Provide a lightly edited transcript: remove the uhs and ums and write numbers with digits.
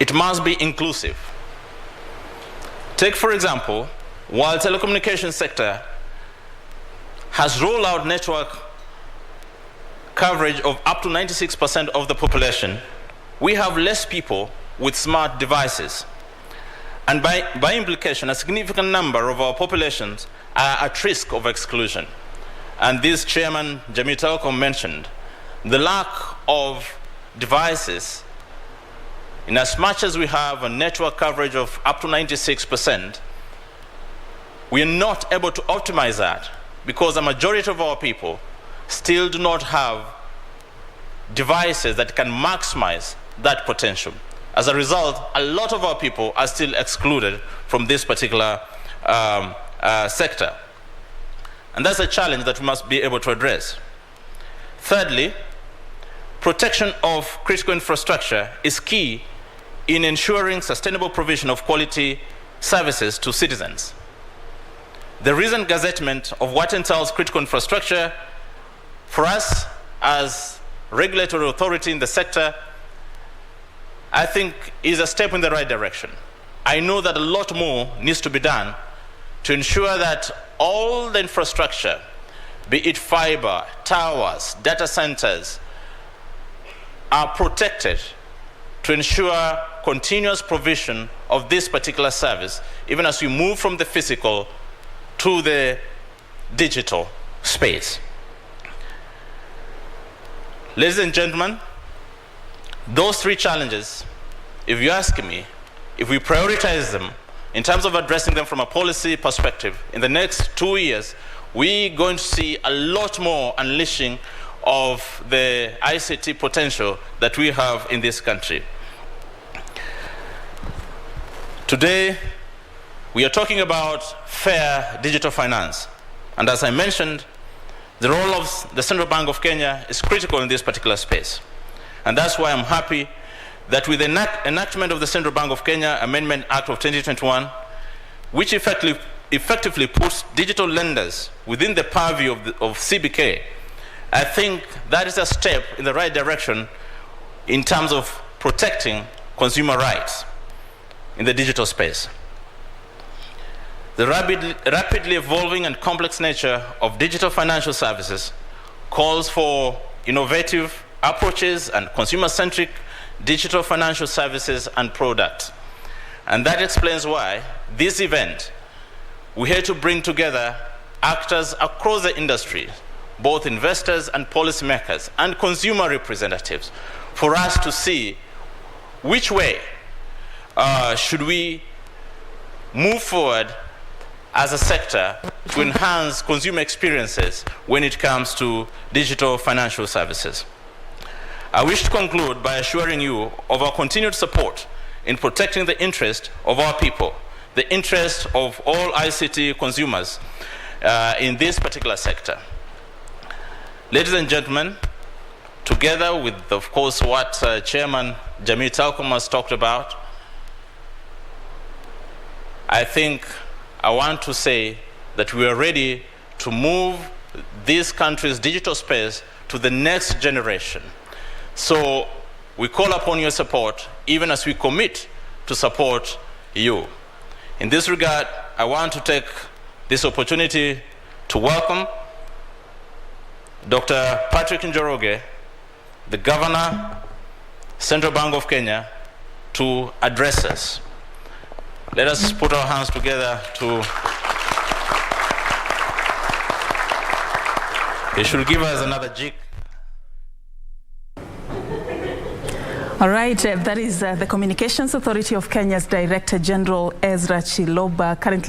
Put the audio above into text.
it must be inclusive. Take, for example, while the telecommunications sector has rolled out network coverage of up to 96% of the population, we have less people with smart devices. And by implication, a significant number of our populations are at risk of exclusion. And this Chairman Jamil Talcom mentioned the lack of devices. In as much as we have a network coverage of up to 96%, we are not able to optimize that because a majority of our people still do not have devices that can maximize that potential. As a result, a lot of our people are still excluded from this particular sector. And that's a challenge that we must be able to address. Thirdly, protection of critical infrastructure is key in ensuring sustainable provision of quality services to citizens. The recent gazettement of what entails critical infrastructure for us as regulatory authority in the sector, I think is a step in the right direction. I know that a lot more needs to be done to ensure that all the infrastructure, be it fiber, towers, data centers, are protected to ensure continuous provision of this particular service, even as we move from the physical to the digital space. Ladies and gentlemen, those three challenges, if you ask me, if we prioritize them in terms of addressing them from a policy perspective, in the next 2 years, we're going to see a lot more unleashing of the ICT potential that we have in this country. Today, we are talking about fair digital finance. And as I mentioned, the role of the Central Bank of Kenya is critical in this particular space. And that's why I'm happy that with the enactment of the Central Bank of Kenya Amendment Act of 2021, which effectively puts digital lenders within the purview of CBK, I think that is a step in the right direction in terms of protecting consumer rights in the digital space. The rapidly evolving and complex nature of digital financial services calls for innovative approaches and consumer-centric digital financial services and products. And that explains why this event, we're here to bring together actors across the industry, both investors and policymakers and consumer representatives, for us to see which way should we move forward as a sector to enhance consumer experiences when it comes to digital financial services. I wish to conclude by assuring you of our continued support in protecting the interest of our people, the interest of all ICT consumers in this particular sector. Ladies and gentlemen, together with, of course, what Chairman Jamil Talcom has talked about, I think I want to say that we are ready to move this country's digital space to the next generation. So we call upon your support, even as we commit to support you. In this regard, I want to take this opportunity to welcome Dr. Patrick Njoroge, the Governor, Central Bank of Kenya, to address us. Let us put our hands together to... He should give us another jig. All right, that is the Communications Authority of Kenya's Director General Ezra Chiloba, currently